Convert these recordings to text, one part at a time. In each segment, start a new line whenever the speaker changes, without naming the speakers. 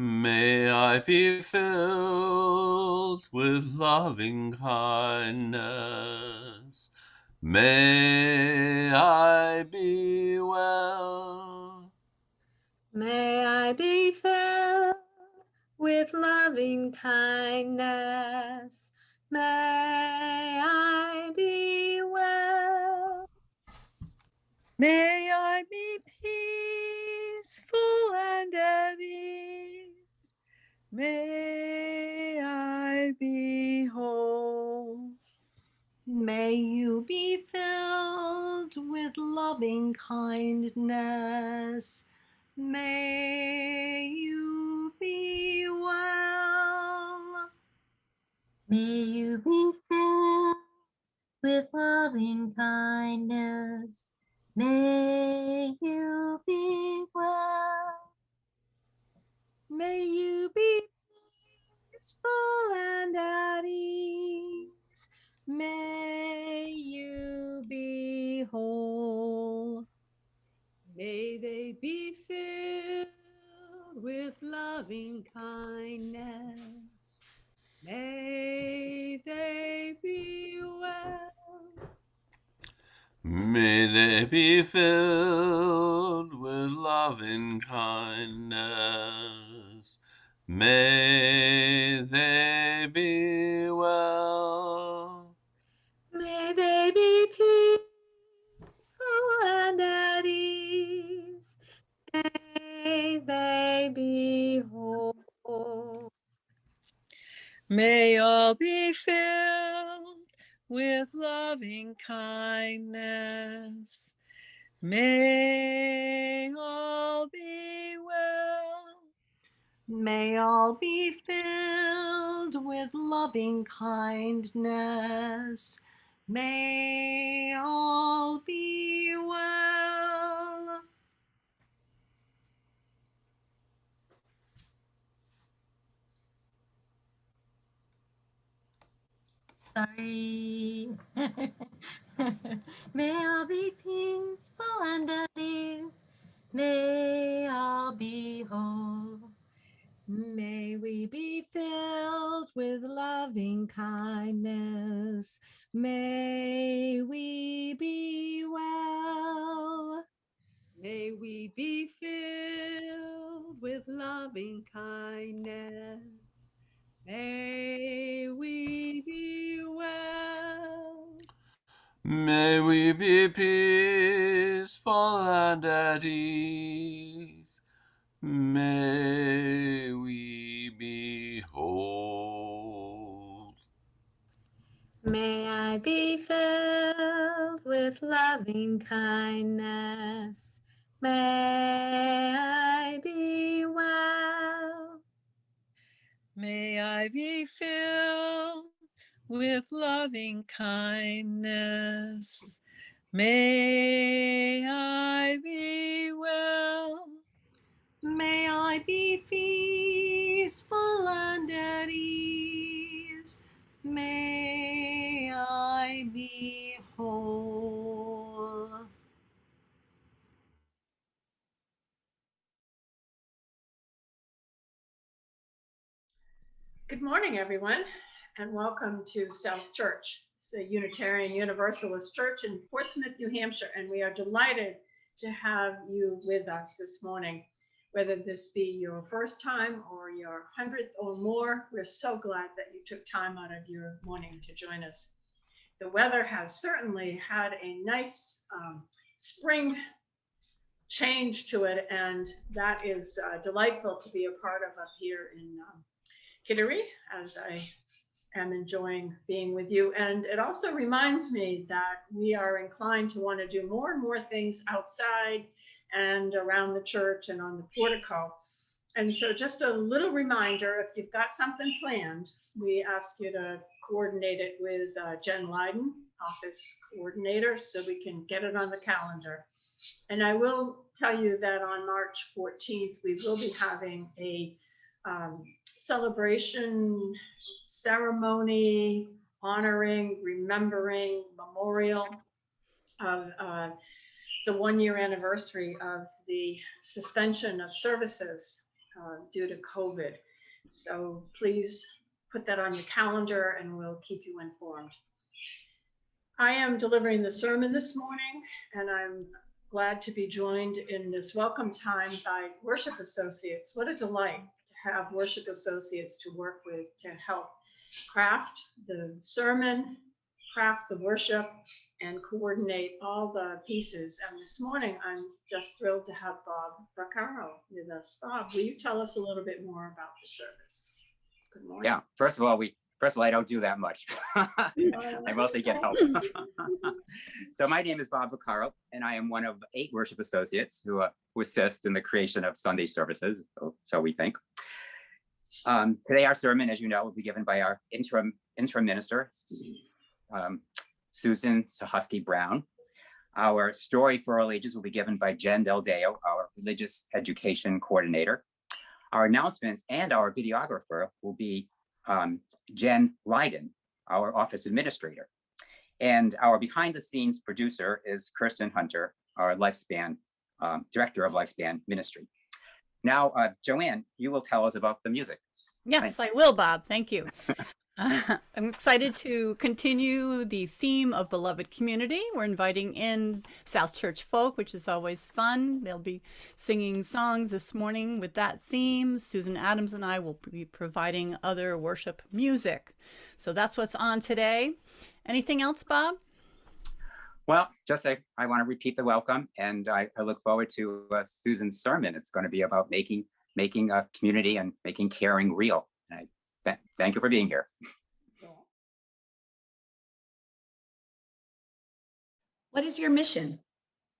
May I be filled with loving kindness. May I be well.
May I be filled with loving kindness. May I be well.
May I be peaceful and at ease. May I be whole.
May you be filled with loving kindness. May you be well.
May you be filled with loving kindness. May you be well.
May you be peaceful and at ease. May you be whole.
May they be filled with loving kindness. May they be well.
May they be filled with loving kindness. May they be well.
May they be peaceful and at ease. May they be whole.
May all be filled with loving kindness. May all be well.
May all be filled with loving kindness. May all be well.
Sorry. May all be peaceful and at ease. May all be whole.
May we be filled with loving kindness. May we be well.
May we be filled with loving kindness. May we be well.
May we be peaceful and at ease. May we be whole.
May I be filled with loving kindness. May I be well.
May I be filled with loving kindness. May I be well.
May I be peaceful and at ease. May I be whole.
Good morning, everyone, and welcome to South Church. It's a Unitarian Universalist church in Portsmouth, New Hampshire, and we are delighted to have you with us this morning. Whether this be your first time or your 100th or more, we're so glad that you took time out of your morning to join us. The weather has certainly had a nice spring change to it, and that is delightful to be a part of up here in Kittery, as I am enjoying being with you. And it also reminds me that we are inclined to want to do more and more things outside and around the church and on the portico. And so just a little reminder, if you've got something planned, we ask you to coordinate it with Jen Leiden, office coordinator, so we can get it on the calendar. And I will tell you that on March 14th, we will be having a celebration ceremony honoring, remembering, memorial of the 1-year anniversary of the suspension of services due to COVID. So please put that on your calendar and we'll keep you informed. I am delivering the sermon this morning, and I'm glad to be joined in this welcome time by worship associates. What a delight to have worship associates to work with to help craft the sermon, craft the worship, and coordinate all the pieces. And this morning, I'm just thrilled to have Bob Vaccaro with us. Bob, will you tell us a little bit more about the service? Good morning.
Yeah, first of all, I don't do that much. I mostly get help. So my name is Bob Vaccaro, and I am one of 8 worship associates who assist in the creation of Sunday services, so we think. Today, our sermon, as you know, will be given by our interim minister, Susan Suchocki Brown. Our story for all ages will be given by Jen Del Deo, our religious education coordinator. Our announcements and our videographer will be Jen Ryden, our office administrator. And our behind the scenes producer is Kirsten Hunter, our director of Lifespan Ministry. Now, Joanne, you will tell us about the music.
Yes,
Thanks.
I will, Bob. Thank you. I'm excited to continue the theme of beloved community. We're inviting in South Church folk, which is always fun. They'll be singing songs this morning with that theme. Susan Adams and I will be providing other worship music. So that's what's on today. Anything else, Bob?
Well, I want to repeat the welcome, and I look forward to Susan's sermon. It's going to be about making a community and making caring real. Thank you for being here.
What is your mission?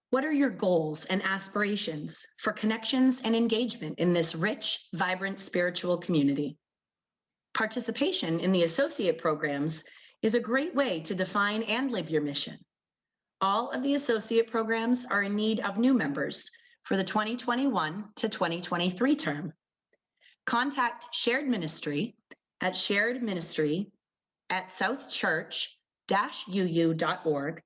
What are your goals and aspirations for connections and engagement in this rich, vibrant spiritual community? Participation in the associate programs is a great way to define and live your mission. All of the associate programs are in need of new members for the 2021 to 2023 term. Contact Shared Ministry at sharedministry@southchurch-uu.org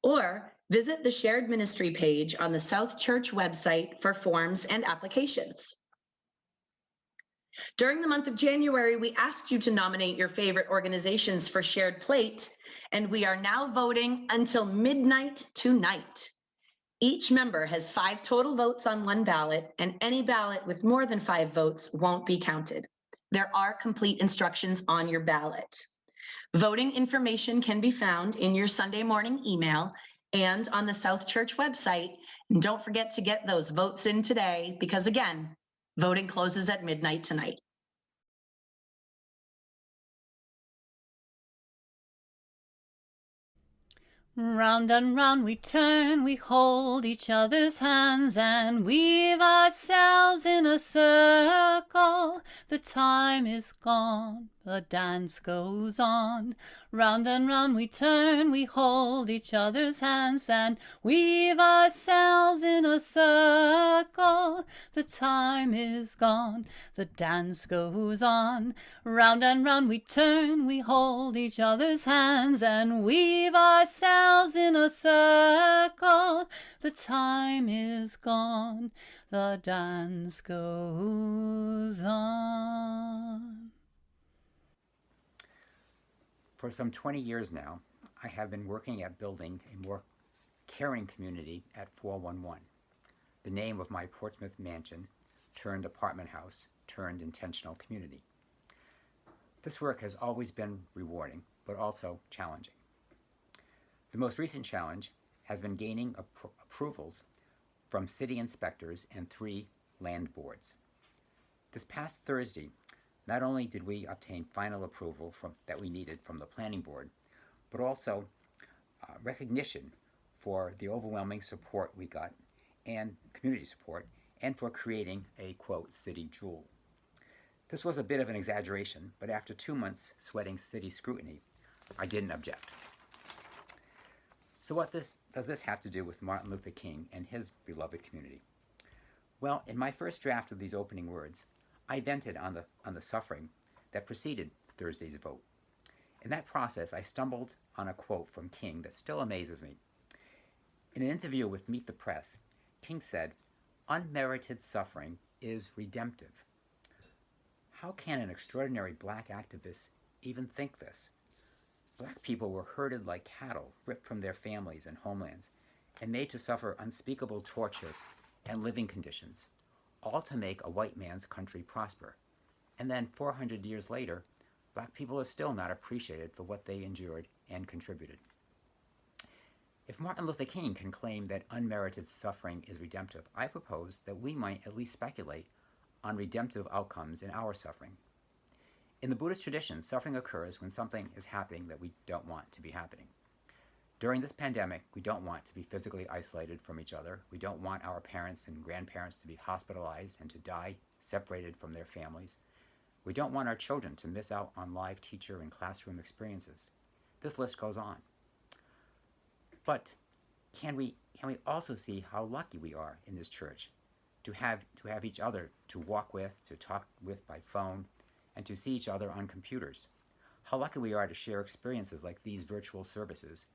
or visit the Shared Ministry page on the South Church website for forms and applications. During the month of January, we asked you to nominate your favorite organizations for Shared Plate, and we are now voting until midnight tonight. Each member has 5 total votes on one ballot, and any ballot with more than 5 votes won't be counted. There are complete instructions on your ballot. Voting information can be found in your Sunday morning email and on the South Church website. And don't forget to get those votes in today, because again, voting closes at midnight tonight.
Round and round we turn, we hold each other's hands and weave ourselves in a circle. The time is gone, the dance goes on. Round and round we turn, we hold each other's hands and weave ourselves in a circle. The time is gone, the dance goes on. Round and round we turn, we hold each other's hands and weave ourselves in a circle. The time is gone, the dance goes on.
For some 20 years now, I have been working at building a more caring community at 411, the name of my Portsmouth mansion turned apartment house turned intentional community. This work has always been rewarding, but also challenging. The most recent challenge has been gaining approvals from city inspectors and 3 land boards. This past Thursday, not only did we obtain final approval that we needed from the planning board, but also recognition for the overwhelming support we got and community support, and for creating a, quote, city jewel. This was a bit of an exaggeration, but after 2 months sweating city scrutiny, I didn't object. So what does this have to do with Martin Luther King and his beloved community? Well, in my first draft of these opening words, I vented on the suffering that preceded Thursday's vote. In that process, I stumbled on a quote from King that still amazes me. In an interview with Meet the Press, King said, "Unmerited suffering is redemptive." How can an extraordinary Black activist even think this? Black people were herded like cattle, ripped from their families and homelands, and made to suffer unspeakable torture and living conditions, all to make a white man's country prosper. And then 400 years later, Black people are still not appreciated for what they endured and contributed. If Martin Luther King can claim that unmerited suffering is redemptive, I propose that we might at least speculate on redemptive outcomes in our suffering. In the Buddhist tradition, suffering occurs when something is happening that we don't want to be happening. During this pandemic, we don't want to be physically isolated from each other. We don't want our parents and grandparents to be hospitalized and to die separated from their families. We don't want our children to miss out on live teacher and classroom experiences. This list goes on. But can we also see how lucky we are in this church to have each other to walk with, to talk with by phone, and to see each other on computers? How lucky we are to share experiences like these virtual services,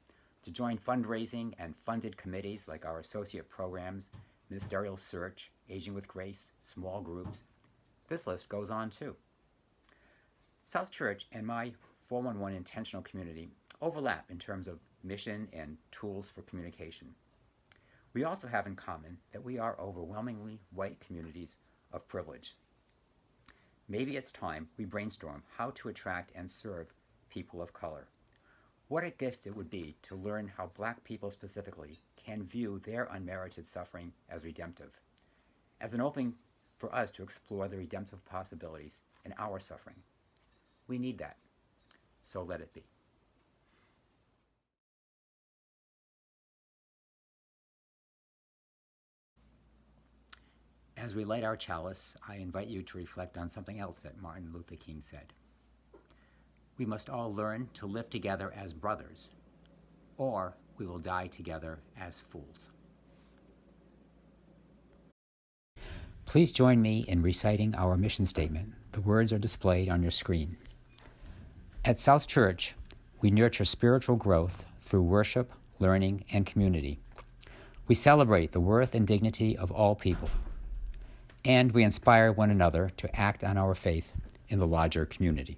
to join fundraising and funded committees like our associate programs, ministerial search, Aging with Grace, small groups. This list goes on too. South Church and my 411 intentional community overlap in terms of mission and tools for communication. We also have in common that we are overwhelmingly white communities of privilege. Maybe it's time we brainstorm how to attract and serve people of color. What a gift it would be to learn how Black people specifically can view their unmerited suffering as redemptive, as an opening for us to explore the redemptive possibilities in our suffering. We need that, so let it be. As we light our chalice, I invite you to reflect on something else that Martin Luther King said. We must all learn to live together as brothers, or we will die together as fools. Please join me in reciting our mission statement. The words are displayed on your screen. At South Church, we nurture spiritual growth through worship, learning, and community. We celebrate the worth and dignity of all people, and we inspire one another to act on our faith in the larger community.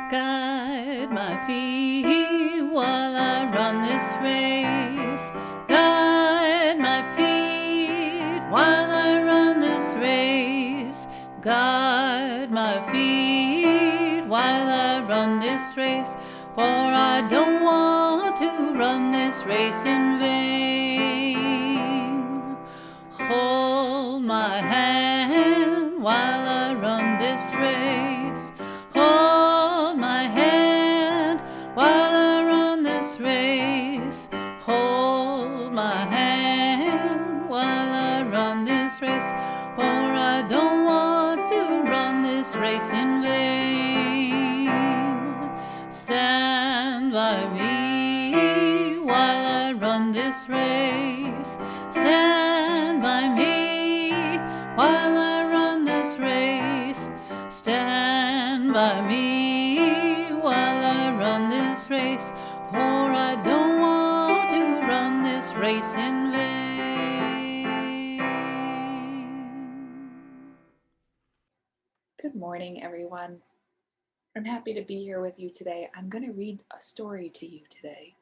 Guide my feet while I run this race. Guide my feet while I run this race. Guide my feet while I run this race. For I don't want to run this race in vain. Hold my hand while I run this race. Hold my hand while I run this race. Hold my hand while I run this race. For I don't want to run this race in vain. Stand by me while I run this race. Stand by me while I run this race. Stand by me while I run this race, for I don't want to run this race in vain.
Good morning, everyone. I'm happy to be here with you today. I'm going to read a story to you today.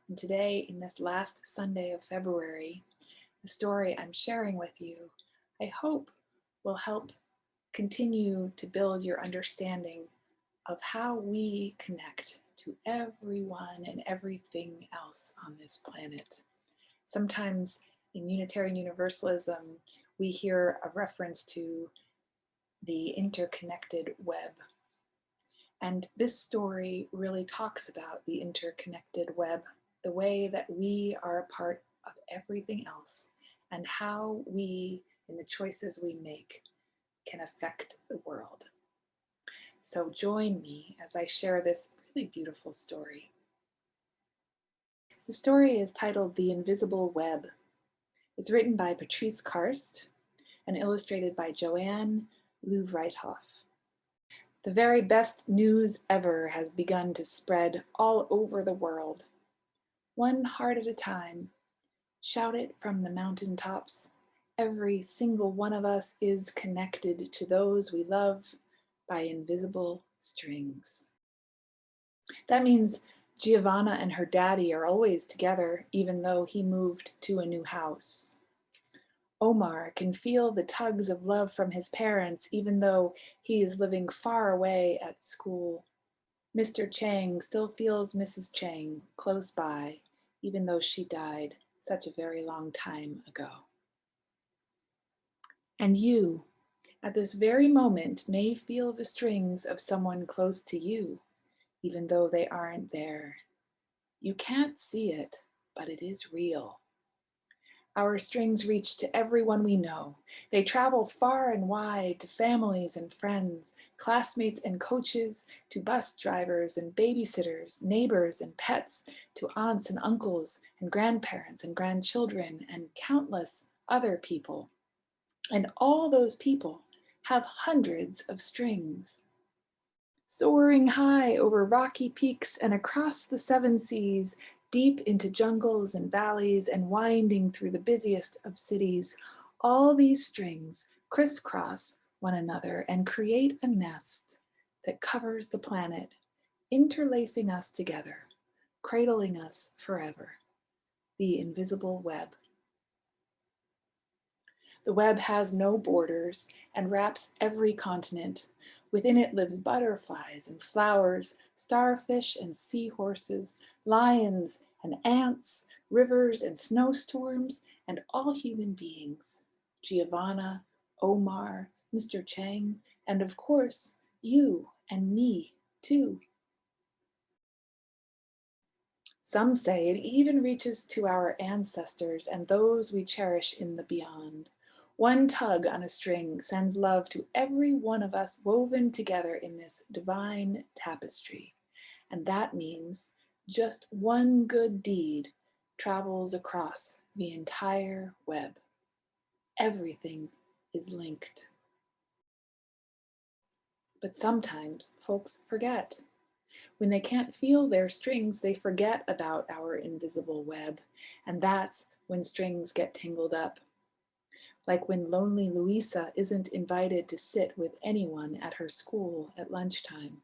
And today, in this last Sunday of February, the story I'm sharing with you, I hope will help continue to build your understanding of how we connect to everyone and everything else on this planet. Sometimes in Unitarian Universalism, we hear a reference to the interconnected web. And this story really talks about the interconnected web, the way that we are a part of everything else, and how we, in the choices we make, can affect the world. So join me as I share this really beautiful story. The story is titled The Invisible Web. It's written by Patrice Karst and illustrated by Joanne, Lew-Vriethoff. The very best news ever has begun to spread all over the world. One heart at a time, shout it from the mountaintops. Every single one of us is connected to those we love by invisible strings. That means Giovanna and her daddy are always together, even though he moved to a new house. Omar can feel the tugs of love from his parents, even though he is living far away at school. Mr. Chang still feels Mrs. Chang close by, even though she died such a very long time ago. And you, at this very moment, may feel the strings of someone close to you, even though they aren't there. You can't see it, but it is real. Our strings reach to everyone we know. They travel far and wide to families and friends, classmates and coaches, to bus drivers and babysitters, neighbors and pets, to aunts and uncles and grandparents and grandchildren and countless other people. And all those people have hundreds of strings. Soaring high over rocky peaks and across the seven seas, deep into jungles and valleys and winding through the busiest of cities, all these strings crisscross one another and create a nest that covers the planet, interlacing us together, cradling us forever, the invisible web. The web has no borders and wraps every continent. Within it lives butterflies and flowers, starfish and seahorses, lions and ants, rivers and snowstorms, and all human beings. Giovanna, Omar, Mr. Chang, and of course, you and me too. Some say it even reaches to our ancestors and those we cherish in the beyond. One tug on a string sends love to every one of us woven together in this divine tapestry. And that means just one good deed travels across the entire web. Everything is linked. But sometimes folks forget. When they can't feel their strings, they forget about our invisible web. And that's when strings get tangled up. Like when lonely Louisa isn't invited to sit with anyone at her school at lunchtime.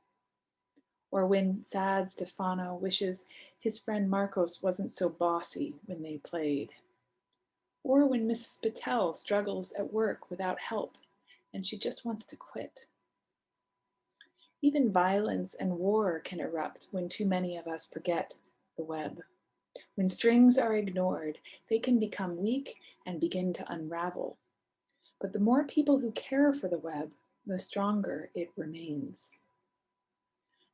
Or when sad Stefano wishes his friend Marcos wasn't so bossy when they played. Or when Mrs. Patel struggles at work without help and she just wants to quit. Even violence and war can erupt when too many of us forget the web. When strings are ignored, they can become weak and begin to unravel. But the more people who care for the web, the stronger it remains.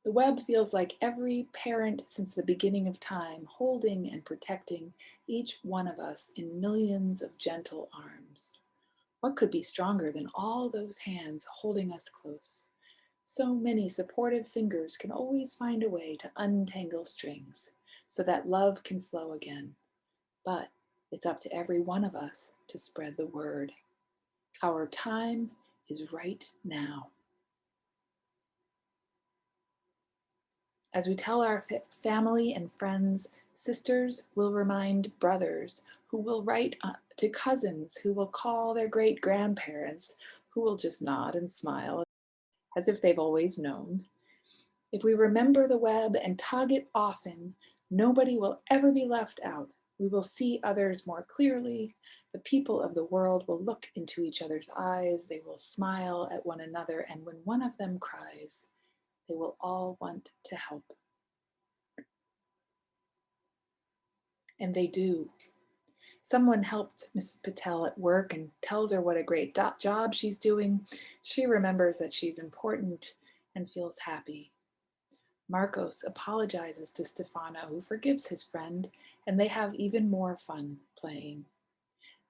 The web feels like every parent since the beginning of time, holding and protecting each one of us in millions of gentle arms. What could be stronger than all those hands holding us close? So many supportive fingers can always find a way to untangle strings so that love can flow again. But it's up to every one of us to spread the word. Our time is right now. As we tell our family and friends, sisters will remind brothers, who will write to cousins, who will call their great-grandparents, who will just nod and smile as if they've always known. If we remember the web and tug it often, nobody will ever be left out. We will see others more clearly. The people of the world will look into each other's eyes. They will smile at one another. And when one of them cries, they will all want to help. And they do. Someone helped Mrs. Patel at work and tells her what a great job she's doing. She remembers that she's important and feels happy. Marcos apologizes to Stefano, who forgives his friend, and they have even more fun playing.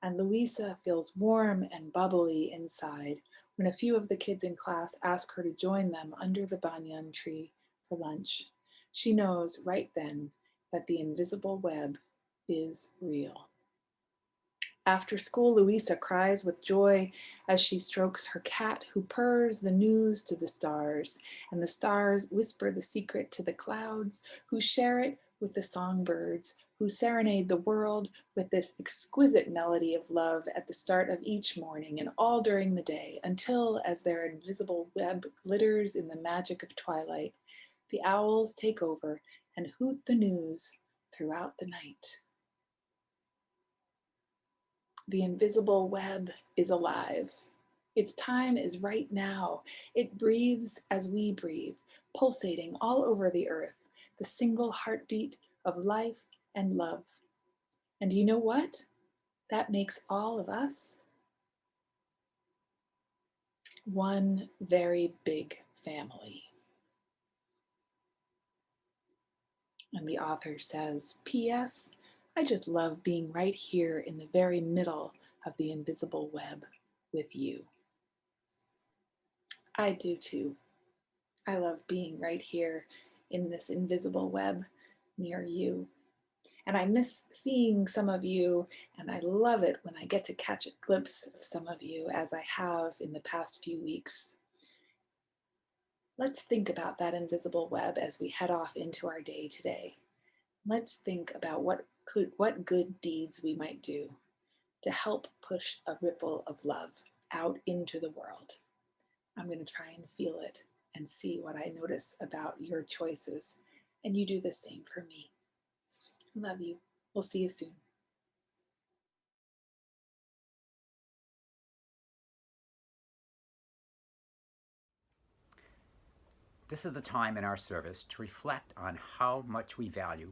And Louisa feels warm and bubbly inside when a few of the kids in class ask her to join them under the banyan tree for lunch. She knows right then that the invisible web is real. After school, Louisa cries with joy as she strokes her cat, who purrs the news to the stars, and the stars whisper the secret to the clouds, who share it with the songbirds, who serenade the world with this exquisite melody of love at the start of each morning and all during the day, until, as their invisible web glitters in the magic of twilight, the owls take over and hoot the news throughout the night. The invisible web is alive. Its time is right now. It breathes as we breathe, pulsating all over the earth, the single heartbeat of life and love. And you know what? That makes all of us one very big family. And the author says, P.S. I just love being right here in the very middle of the invisible web with you. I do too. I love being right here in this invisible web near you. And I miss seeing some of you, and I love it when I get to catch a glimpse of some of you, as I have in the past few weeks. Let's think about that invisible web as we head off into our day today. Let's think about what good deeds we might do to help push a ripple of love out into the world. I'm going to try and feel it and see what I notice about your choices, and you do the same for me. Love you. We'll see you soon.
This is the time in our service to reflect on how much we value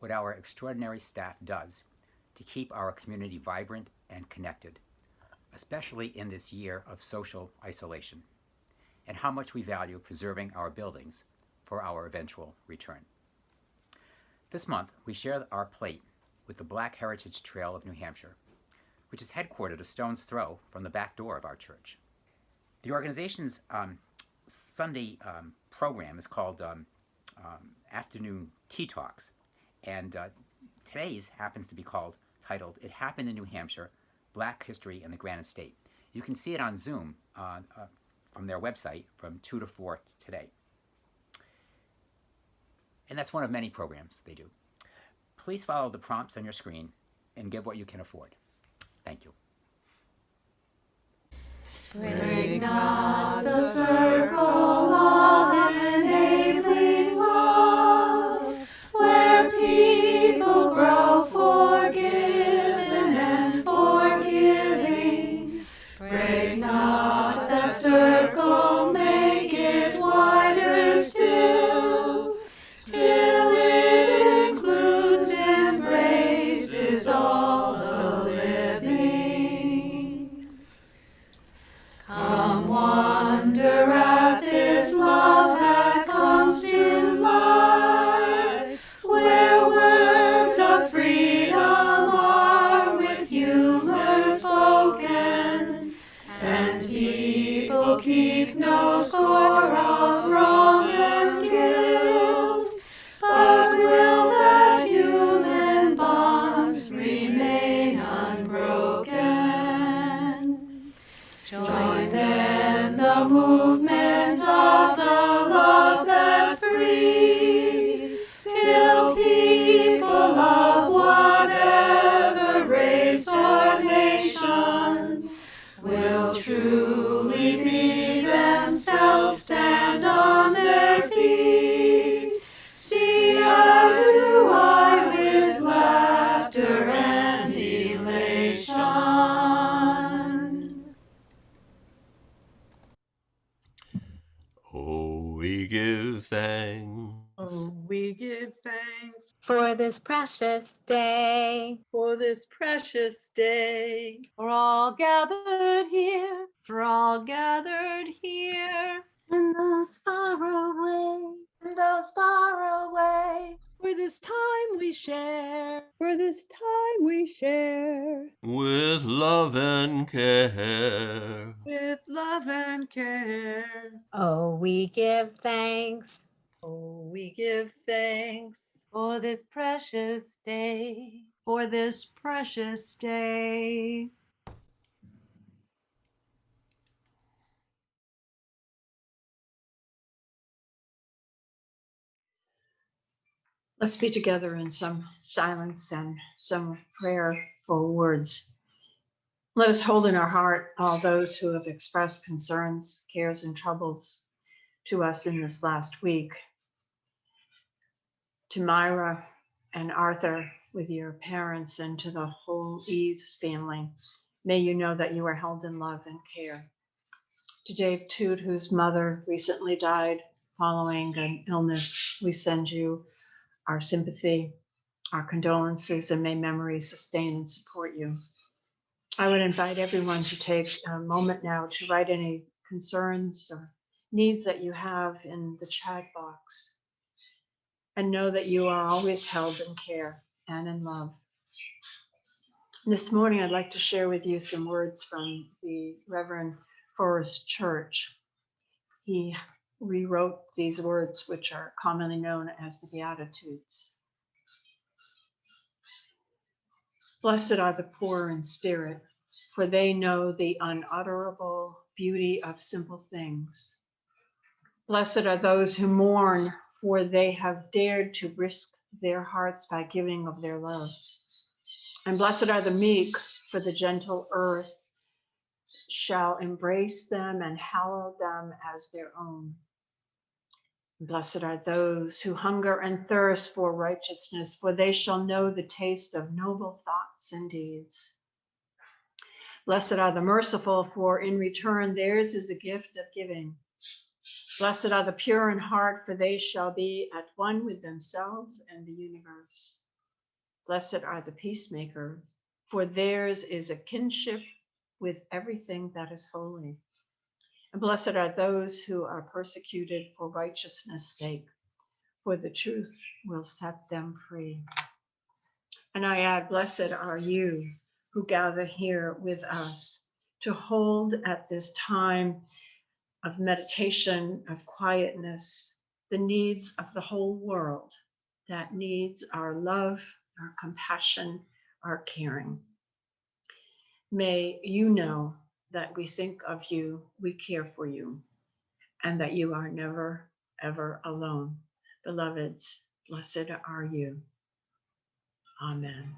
what our extraordinary staff does to keep our community vibrant and connected, especially in this year of social isolation, and how much we value preserving our buildings for our eventual return. This month, we share our plate with the Black Heritage Trail of New Hampshire, which is headquartered a stone's throw from the back door of our church. The organization's Sunday program is called Afternoon Tea Talks, and today's happens to be titled It Happened in New Hampshire, Black History in the Granite State. You can see it on Zoom from their website from 2 to 4 today. And that's one of many programs they do. Please follow the prompts on your screen and give what you can afford. Thank you.
Break not the circle of enabling love, where people grow forgiven and forgiving. Break not that circle, make it wider still, till it includes, embraces all the living. Come wonder at this love that comes to life, where words of freedom are with humor spoken, and people keep no score of wrong and guilt, but will that human bonds remain unbroken. Join then the movement of the love that frees, till people of whatever race or nation will truly be themselves, stand on their feet. See eye to eye with laughter and elation.
Oh, we give thanks.
Oh, we give thanks
For this precious day,
for this precious day.
We're all gathered here.
For all gathered here,
and those far away,
And those far away. For this time we share. For this time we share.
With love and care.
With love and care.
oh, we give thanks.
Oh, we give thanks
For this precious day. for this precious day.
Let's be together in some silence and some prayerful words. Let us hold in our heart all those who have expressed concerns, cares, and troubles to us in this last week. To Myra and Arthur with your parents, and to the whole Eves family, may you know that you are held in love and care. To Dave Toot, whose mother recently died following an illness, we send you our sympathy, our condolences, and may memory sustain and support you. I would invite everyone to take a moment now to write any concerns or needs that you have in the chat box, and know that you are always held in care and in love. This morning, I'd like to share with you some words from the Reverend Forrest Church. He rewrote these words, which are commonly known as the Beatitudes. Blessed are the poor in spirit, for they know the unutterable beauty of simple things. Blessed are those who mourn, for they have dared to risk their hearts by giving of their love. And blessed are the meek, for the gentle earth shall embrace them and hallow them as their own. Blessed are those who hunger and thirst for righteousness, for they shall know the taste of noble thoughts and deeds. Blessed are the merciful, for in return theirs is the gift of giving. Blessed are the pure in heart, for they shall be at one with themselves and the universe. Blessed are the peacemakers, for theirs is a kinship with everything that is holy. And blessed are those who are persecuted for righteousness' sake, for the truth will set them free. And I add, blessed are you who gather here with us to hold at this time of meditation, of quietness, the needs of the whole world that needs our love, our compassion, our caring. May you know that we think of you, we care for you, and that you are never, ever alone. Beloveds, blessed are you. Amen.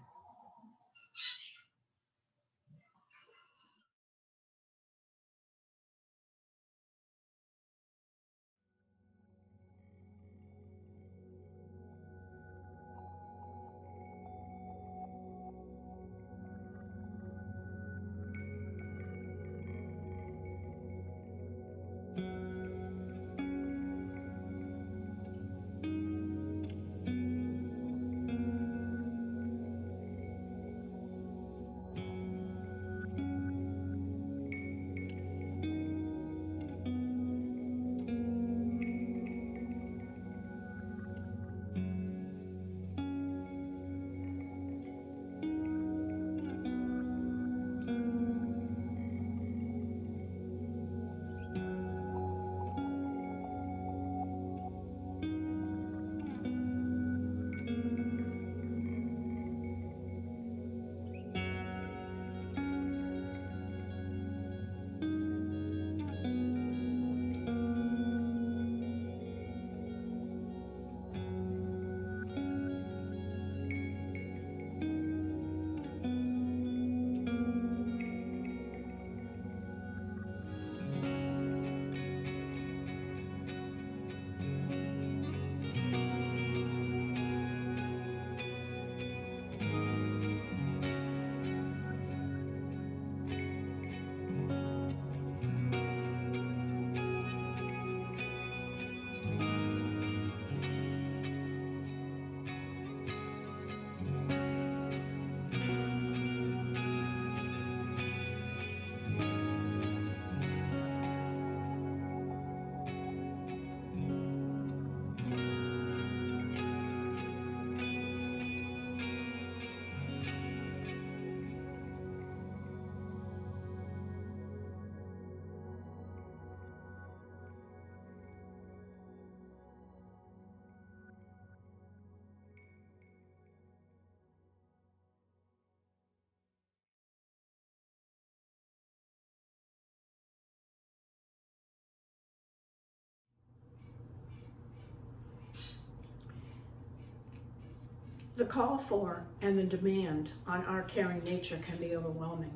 The call for and the demand on our caring nature can be overwhelming.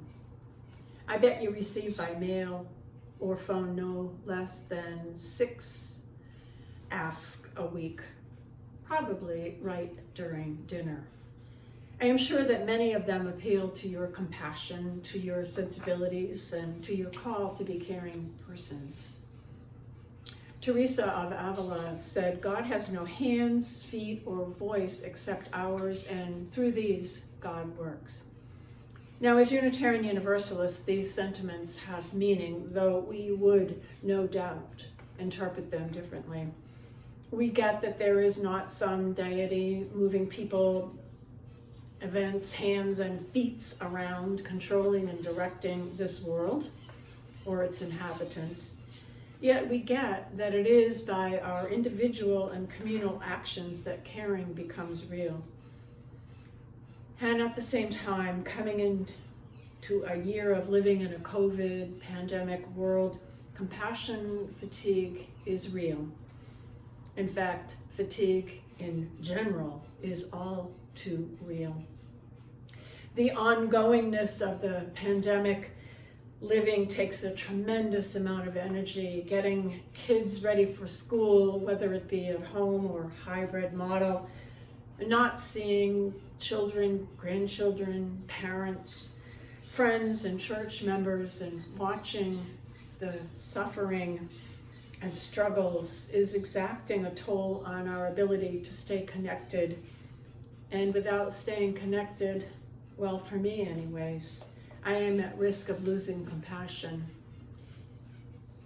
I bet you receive by mail or phone no less than 6 asks a week, probably right during dinner. I am sure that many of them appeal to your compassion, to your sensibilities, and to your call to be caring persons. Teresa of Avila said, God has no hands, feet, or voice except ours, and through these, God works. Now, as Unitarian Universalists, these sentiments have meaning, though we would, no doubt, interpret them differently. We get that there is not some deity moving people, events, hands, and feet around, controlling and directing this world or its inhabitants. Yet we get that it is by our individual and communal actions that caring becomes real. And at the same time, coming into a year of living in a COVID pandemic world, compassion fatigue is real. In fact, fatigue in general is all too real. The ongoingness of the pandemic living takes a tremendous amount of energy. Getting kids ready for school, whether it be at home or hybrid model, not seeing children, grandchildren, parents, friends, and church members, and watching the suffering and struggles is exacting a toll on our ability to stay connected. And without staying connected, well, for me anyways, I am at risk of losing compassion.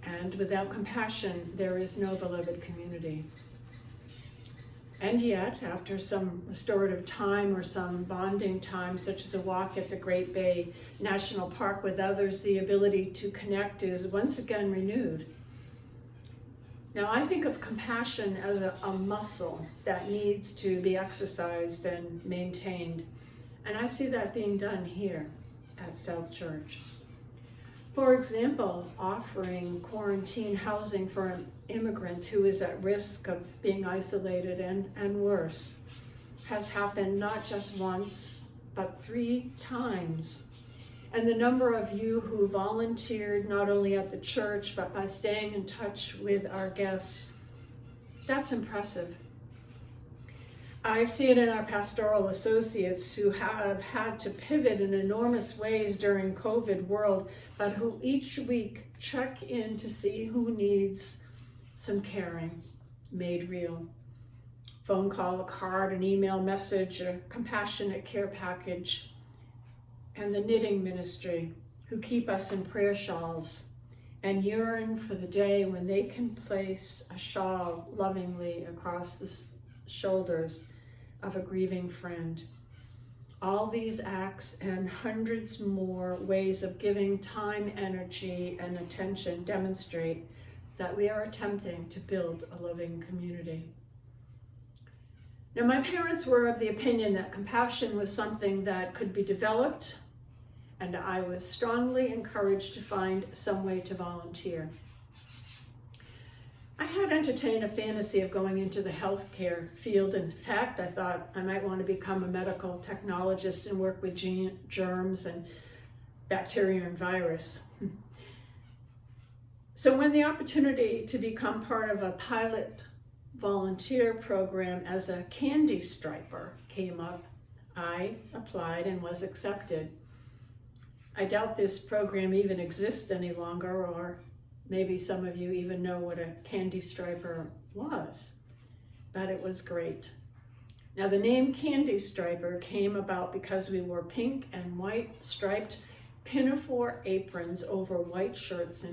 And without compassion, there is no beloved community. And yet, after some restorative time or some bonding time, such as a walk at the Great Bay National Park with others, the ability to connect is once again renewed. Now, I think of compassion as a muscle that needs to be exercised and maintained. And I see that being done here at South Church. For example, offering quarantine housing for an immigrant who is at risk of being isolated and worse has happened not just once, but 3 times. And the number of you who volunteered not only at the church, but by staying in touch with our guests, that's impressive. I see it in our pastoral associates who have had to pivot in enormous ways during COVID world, but who each week check in to see who needs some caring made real. Phone call, a card, an email message, a compassionate care package, and the knitting ministry who keep us in prayer shawls and yearn for the day when they can place a shawl lovingly across the shoulders of a grieving friend. All these acts and hundreds more ways of giving time, energy, and attention demonstrate that we are attempting to build a loving community. Now, my parents were of the opinion that compassion was something that could be developed, and I was strongly encouraged to find some way to volunteer. I had entertained a fantasy of going into the healthcare field. In fact, I thought I might want to become a medical technologist and work with germs and bacteria and virus. So when the opportunity to become part of a pilot volunteer program as a candy striper came up, I applied and was accepted. I doubt this program even exists any longer, or maybe some of you even know what a candy striper was, but it was great. Now, the name Candy Striper came about because we wore pink and white striped pinafore aprons over white shirts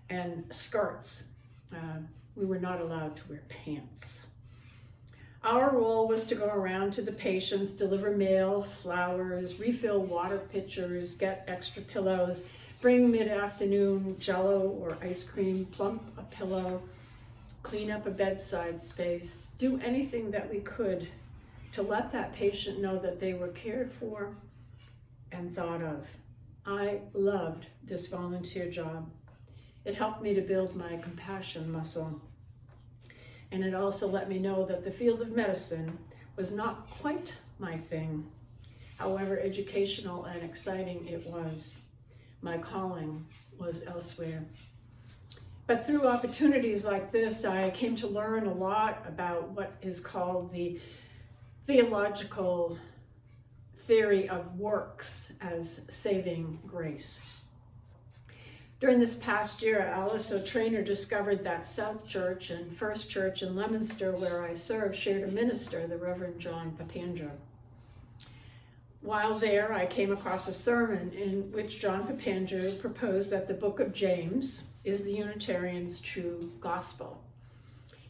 and skirts. We were not allowed to wear pants. Our role was to go around to the patients, deliver mail, flowers, refill water pitchers, get extra pillows, bring mid-afternoon Jell-O or ice cream, plump a pillow, clean up a bedside space, do anything that we could to let that patient know that they were cared for and thought of. I loved this volunteer job. It helped me to build my compassion muscle. And it also let me know that the field of medicine was not quite my thing. However educational and exciting it was, my calling was elsewhere. But through opportunities like this, I came to learn a lot about what is called the theological theory of works as saving grace. During this past year, Alice O'Trainer discovered that South Church and First Church in Leominster, where I serve, shared a minister, the Reverend John Papandreou. While there, I came across a sermon in which John Papandreou proposed that the book of James is the Unitarian's true gospel.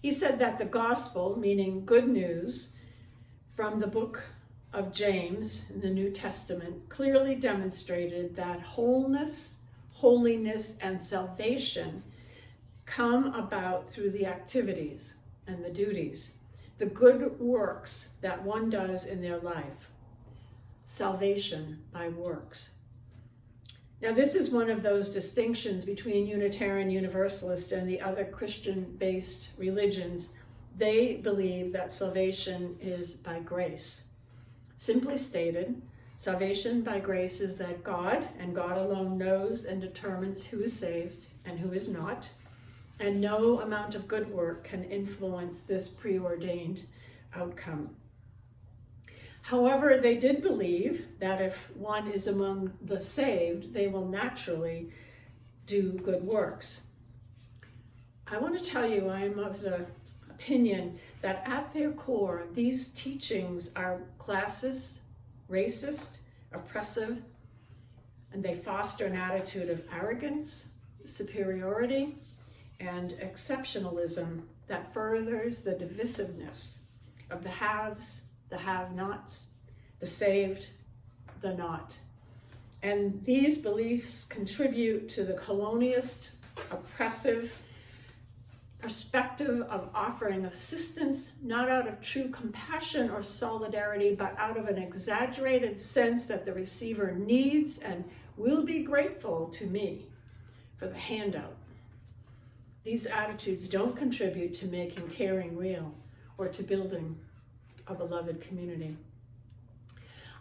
He said that the gospel, meaning good news, from the book of James in the New Testament, clearly demonstrated that wholeness, holiness, and salvation come about through the activities and the duties, the good works that one does in their life. Salvation by works. Now, this is one of those distinctions between Unitarian Universalist and the other Christian-based religions. They believe that salvation is by grace. Simply stated, salvation by grace is that God, and God alone, knows and determines who is saved and who is not, and no amount of good work can influence this preordained outcome. However, they did believe that if one is among the saved, they will naturally do good works. I want to tell you, I am of the opinion that at their core, these teachings are classist, racist, oppressive, and they foster an attitude of arrogance, superiority, and exceptionalism that furthers the divisiveness of the haves, the have-nots, the saved, the not. And these beliefs contribute to the colonialist, oppressive perspective of offering assistance not out of true compassion or solidarity, but out of an exaggerated sense that the receiver needs and will be grateful to me for the handout. These attitudes don't contribute to making caring real or to building a beloved community.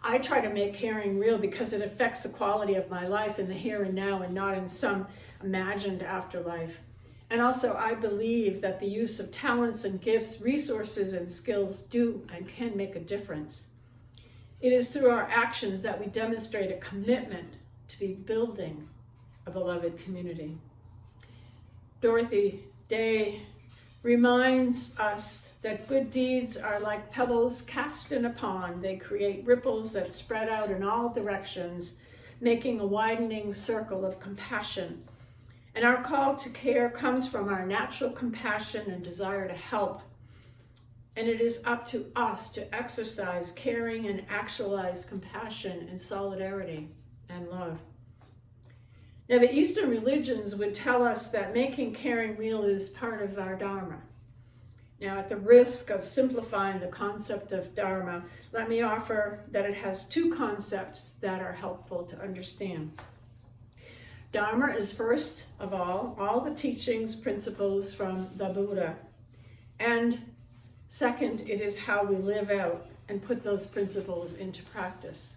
I try to make caring real because it affects the quality of my life in the here and now and not in some imagined afterlife. And also, I believe that the use of talents and gifts, resources and skills do and can make a difference. It is through our actions that we demonstrate a commitment to be building a beloved community. Dorothy Day reminds us that good deeds are like pebbles cast in a pond. They create ripples that spread out in all directions, making a widening circle of compassion. And our call to care comes from our natural compassion and desire to help. And it is up to us to exercise caring and actualize compassion and solidarity and love. Now, the Eastern religions would tell us that making caring real is part of our Dharma. Now, at the risk of simplifying the concept of Dharma, let me offer that it has two concepts that are helpful to understand. Dharma is first of all the teachings, principles from the Buddha. And second, it is how we live out and put those principles into practice.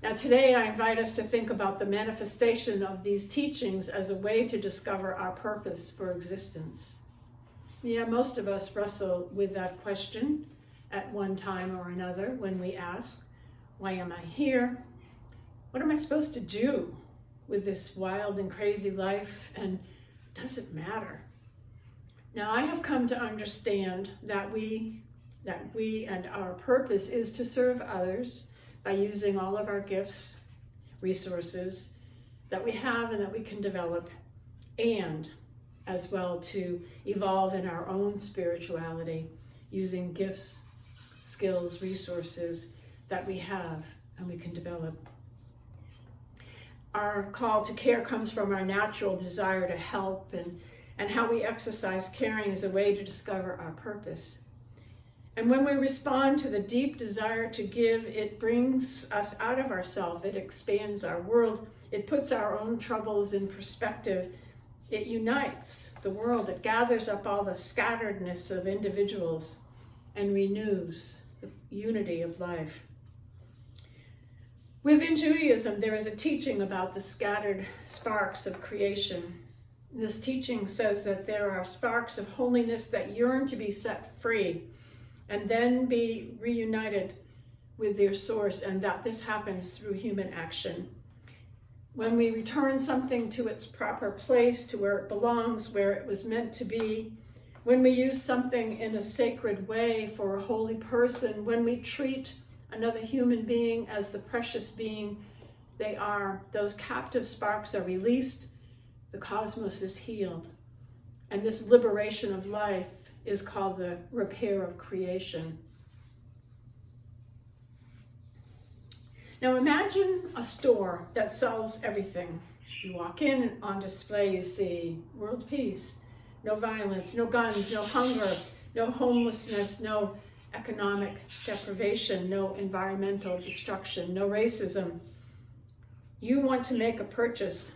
Now today I invite us to think about the manifestation of these teachings as a way to discover our purpose for existence. Yeah, most of us wrestle with that question at one time or another when we ask, why am I here? What am I supposed to do with this wild and crazy life, and does it matter? Now I have come to understand that we and our purpose is to serve others by using all of our gifts, resources that we have and that we can develop, and as well to evolve in our own spirituality using gifts, skills, resources that we have and we can develop. Our call to care comes from our natural desire to help, and how we exercise caring is a way to discover our purpose. And when we respond to the deep desire to give, it brings us out of ourselves. It expands our world. It puts our own troubles in perspective. It unites the world. It gathers up all the scatteredness of individuals and renews the unity of life. Within Judaism, there is a teaching about the scattered sparks of creation. This teaching says that there are sparks of holiness that yearn to be set free and then be reunited with their source, and that this happens through human action. When we return something to its proper place, to where it belongs, where it was meant to be, when we use something in a sacred way for a holy person, when we treat another human being as the precious being they are, those captive sparks are released, the cosmos is healed. And this liberation of life is called the repair of creation. Now imagine a store that sells everything. You walk in, and on display you see world peace, no violence, no guns, no hunger, no homelessness, no economic deprivation, no environmental destruction, no racism. You want to make a purchase,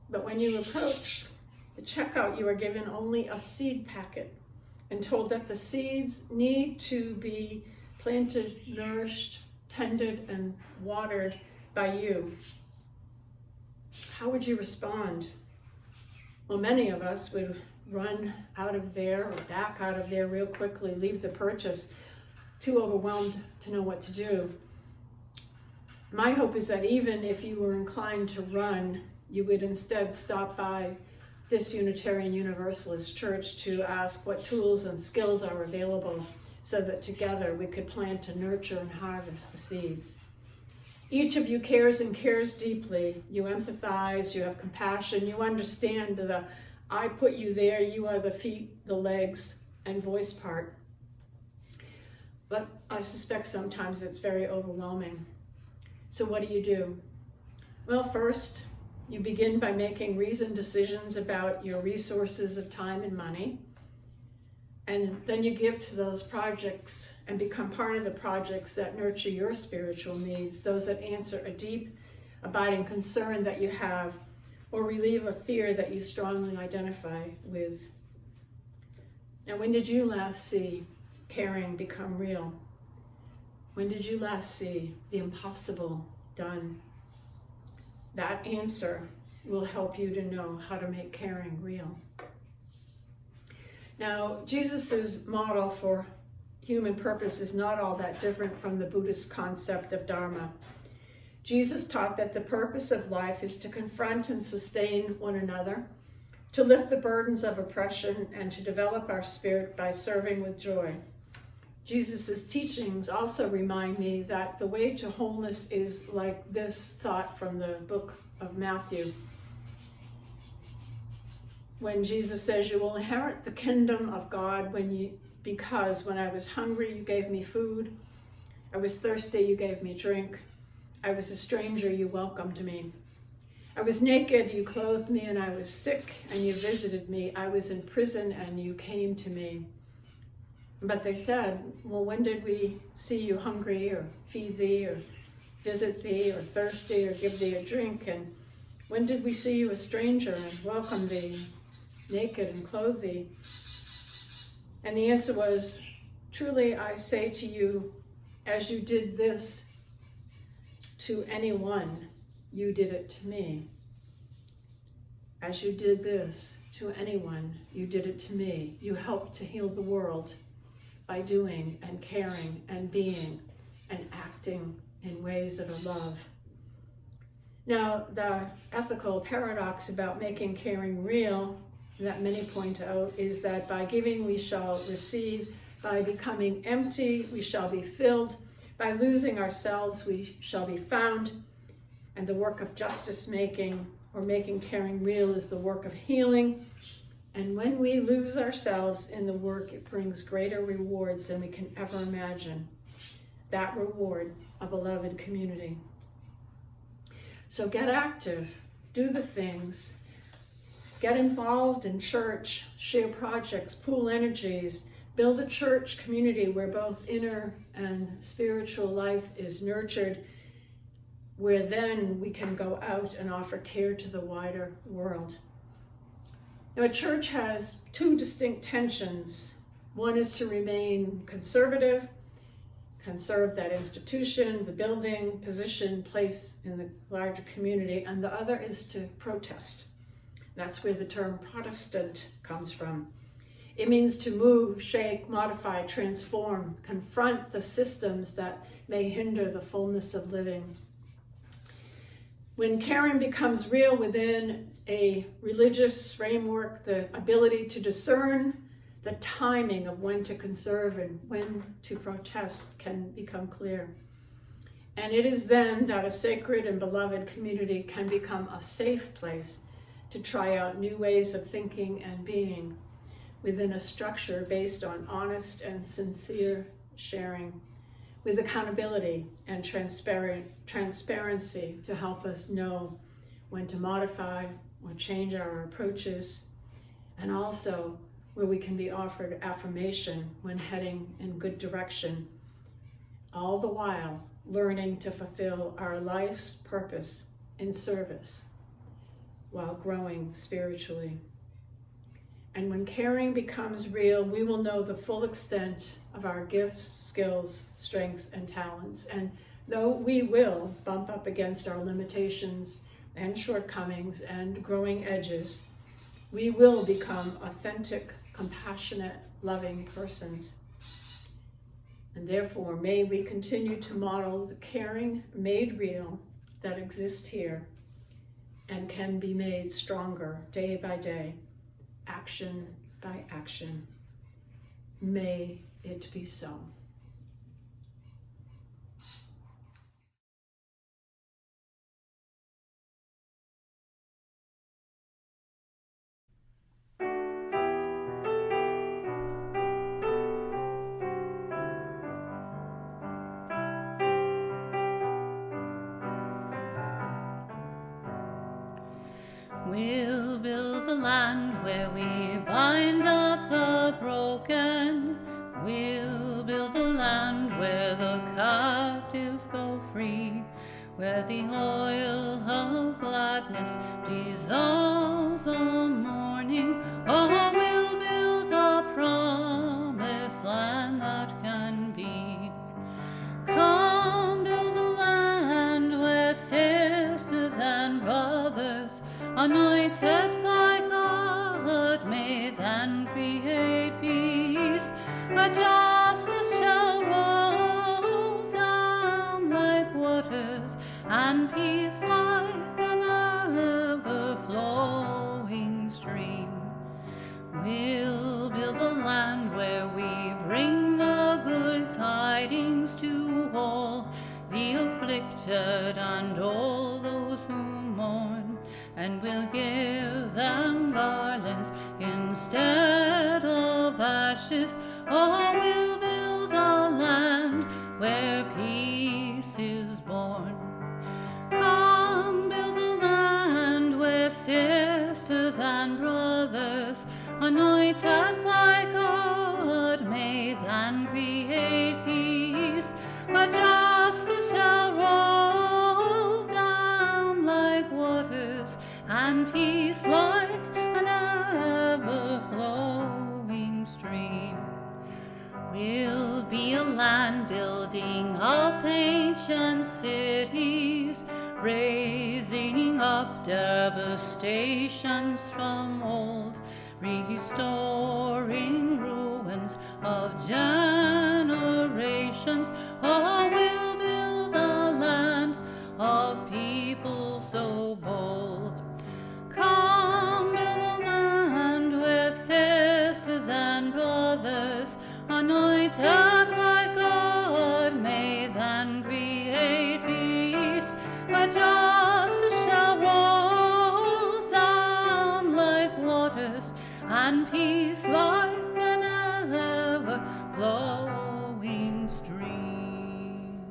but when you approach the checkout, you are given only a seed packet and told that the seeds need to be planted, nourished, tended, and watered by you. How would you respond? Well, many of us would run out of there or back out of there real quickly, leave the purchase, too overwhelmed to know what to do. My hope is that even if you were inclined to run, you would instead stop by this Unitarian Universalist church to ask what tools and skills are available so that together we could plant and nurture and harvest the seeds. Each of you cares and cares deeply. You empathize, you have compassion, you understand the I put you there, you are the feet, the legs, and voice part. But I suspect sometimes it's very overwhelming. So what do? Well, first, you begin by making reasoned decisions about your resources of time and money. And then you give to those projects and become part of the projects that nurture your spiritual needs, those that answer a deep, abiding concern that you have, or relieve a fear that you strongly identify with. Now, when did you last see caring become real? When did you last see the impossible done? That answer will help you to know how to make caring real. Now, Jesus's model for human purpose is not all that different from the Buddhist concept of Dharma. Jesus taught that the purpose of life is to confront and sustain one another, to lift the burdens of oppression, and to develop our spirit by serving with joy. Jesus's teachings also remind me that the way to wholeness is like this thought from the book of Matthew, when Jesus says, you will inherit the kingdom of God because when I was hungry, you gave me food. I was thirsty, you gave me drink. I was a stranger, you welcomed me. I was naked, you clothed me, and I was sick, and you visited me. I was in prison, and you came to me. But they said, well, when did we see you hungry, or feed thee, or visit thee, or thirsty, or give thee a drink? And when did we see you a stranger and welcome thee, naked and clothe thee? And the answer was, truly I say to you, as you did this to anyone, you did it to me. As you did this to anyone, you did it to me. You helped to heal the world by doing and caring and being and acting in ways that are love. Now, the ethical paradox about making caring real that many point out is that by giving we shall receive, by becoming empty we shall be filled, by losing ourselves we shall be found, and the work of justice making or making caring real is the work of healing. And when we lose ourselves in the work, it brings greater rewards than we can ever imagine. That reward, a beloved community. So get active, do the things, get involved in church, share projects, pool energies, build a church community where both inner and spiritual life is nurtured, where then we can go out and offer care to the wider world. Now, a church has two distinct tensions One is to remain conservative, conserve that institution, the building, position, place in the larger community, and the other is to protest. That's where the term Protestant comes from. It means to move, shake, modify, transform, confront the systems that may hinder the fullness of living. When caring becomes real within a religious framework, the ability to discern the timing of when to conserve and when to protest can become clear. And it is then that a sacred and beloved community can become a safe place to try out new ways of thinking and being within a structure based on honest and sincere sharing, with accountability and transparency to help us know when to modify or change our approaches, and also where we can be offered affirmation when heading in good direction, all the while learning to fulfill our life's purpose in service while growing spiritually. And when caring becomes real, we will know the full extent of our gifts, skills, strengths, and talents. And though we will bump up against our limitations and shortcomings and growing edges, we will become authentic, compassionate, loving persons. And therefore, may we continue to model the caring made real that exists here and can be made stronger day by day, action by action. May it be so.
We'll build a land where we bind up the broken. We'll build a land where the captives go free, where the oil of gladness dissolves all mourning. Oh, we'll build a promised land that can be. Come, build a land where sisters and brothers, anointed by God, may then create peace, where justice shall roll down like waters, and peace like an ever-flowing stream. We'll build a land where we bring the good tidings to all the afflicted and all those who mourn, and we'll give them garlands instead of ashes. Oh, we'll build a land where peace is born. Come, build a land where sisters and brothers, anointed by God, may then create peace, where justice shall roll down like waters, and peace like an ever-flowing stream. We'll be a land building up ancient cities, raising up devastations from old, restoring ruins of generations. Oh, we'll build a land of people so bold. Come, build a land where sisters and brothers, anointed by God, may then create peace, where justice shall roll down like waters, and peace like an ever-flowing stream.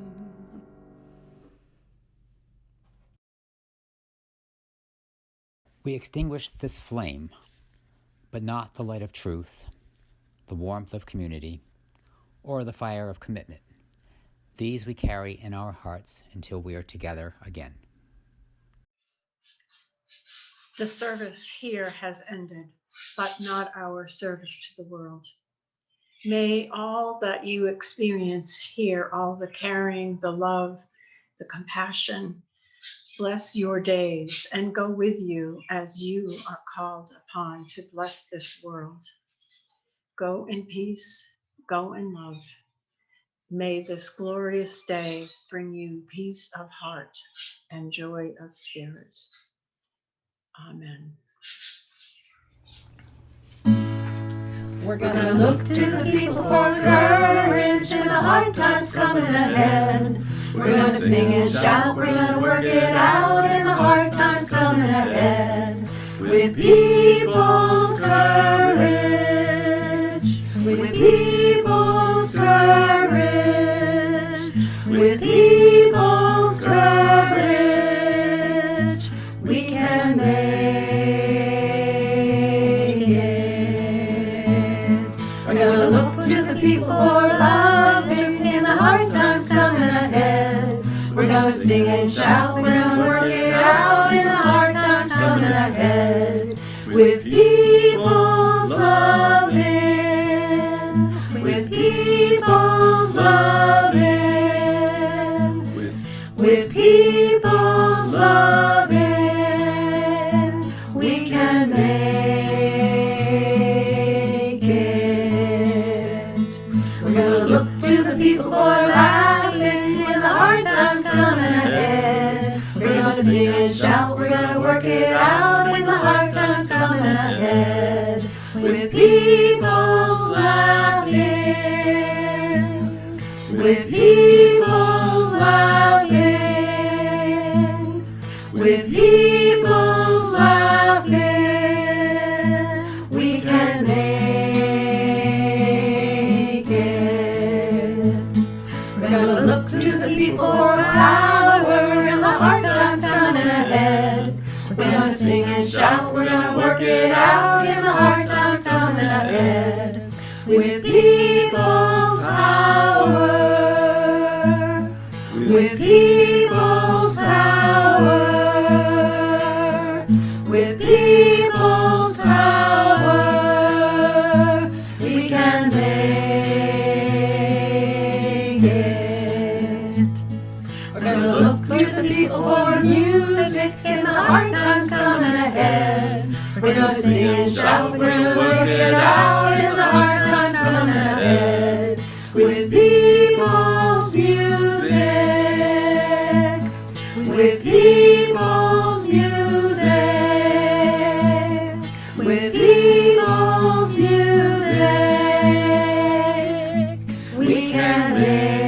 We extinguish this flame, but not the light of truth, the warmth of community, or the fire of commitment. These we carry in our hearts until we are together again.
The service here has ended, but not our service to the world. May all that you experience here, all the caring, the love, the compassion, bless your days and go with you as you are called upon to bless this world. Go in peace, go in love. May this glorious day bring you peace of heart and joy of spirit. Amen.
We're gonna look to the people for courage in the hard times coming ahead. We're gonna sing and shout, we're gonna work it out in the hard times coming ahead. With people's courage, with people's courage, with people's courage, we can make it. We're gonna look to the people for loving in the hard times coming ahead. We're gonna sing and shout, we're gonna work it out in the hard times coming ahead. With people's loving, with people's loving, with people's loving, we can make it. We're gonna look to the people for laughing in the hard times coming ahead. We're gonna sing and shout, we're gonna work it out in the hard times coming ahead. With people's laughing, with people's laughing, with people's laughing, we can make it. We're gonna look to the people for power in the hard times coming ahead. We're gonna sing and shout, we're gonna work it out in the hard times coming ahead. With people's power, with people's power, with people's power, we can make it. We're gonna look to the people for music in the hard times coming ahead. We're gonna sing and shout, we're gonna work it out in the hard times coming ahead. With people's music, with people's music, with people's music, we can make